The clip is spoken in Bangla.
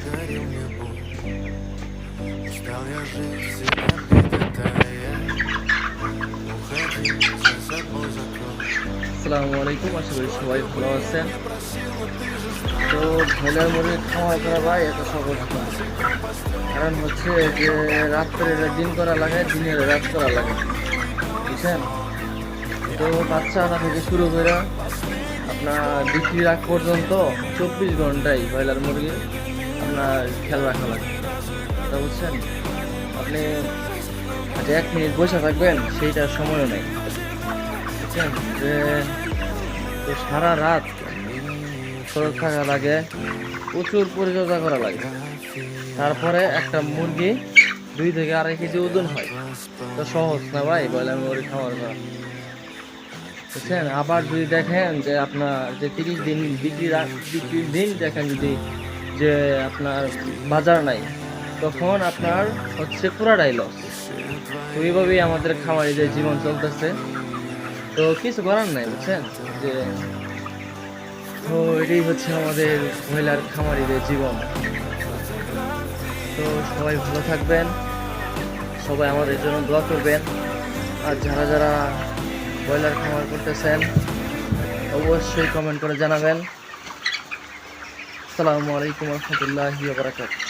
আসসালামু আলাইকুম, আশা করি সবাই ভালো আছেন। তো ব্রয়লার মুরগি খাওয়া করা ভাই এত সহজ না। কারণ হচ্ছে যে রাত্রে দিন করা লাগে, দিনের রাত করা লাগে, বুঝছেন? তো বাচ্চা আনা থেকে শুরু করে আপনার বিক্রির আগ পর্যন্ত 24 ঘন্টাই ব্রয়লার মুরগি আপনার খেয়াল রাখা লাগে। তা বুঝছেন, আপনি যে 1 মিনিট বসে থাকবেন সেইটার সময়ও নেই, বুঝছেন? যে তো সারা রাত সজাগ থাকা লাগে, প্রচুর পরিচর্যা করা লাগে, তারপরে একটা মুরগি 2 থেকে 2.5 কেজি ওজন হয়। তো সহজ না ভাই ব্রয়লার মুরগি খাওয়ার করা, বুঝছেন? আবার যদি দেখেন যে আপনার যে 30 দিন বিক্রির দিন দেখেন যদি যে আপনার বাজার নাই, তখন আপনার হচ্ছে পুরাটাই লস। তো এইভাবেই আমাদের খামারিদের জীবন চলতেছে। তো কিছু করার নাই, বুঝছেন? যে তো এটাই হচ্ছে আমাদের মহিলার খামারিদের জীবন। তো সবাই ভালো থাকবেন, সবাই আমাদের জন্য দোয়া করবেন। আর যারা যারা ব্রয়লার খামার করতেছেন অবশ্যই কমেন্ট করে জানাবেন। আসসালামু আলাইকুম রহমতুল্লাহি ওয়া বারাকাতুহু।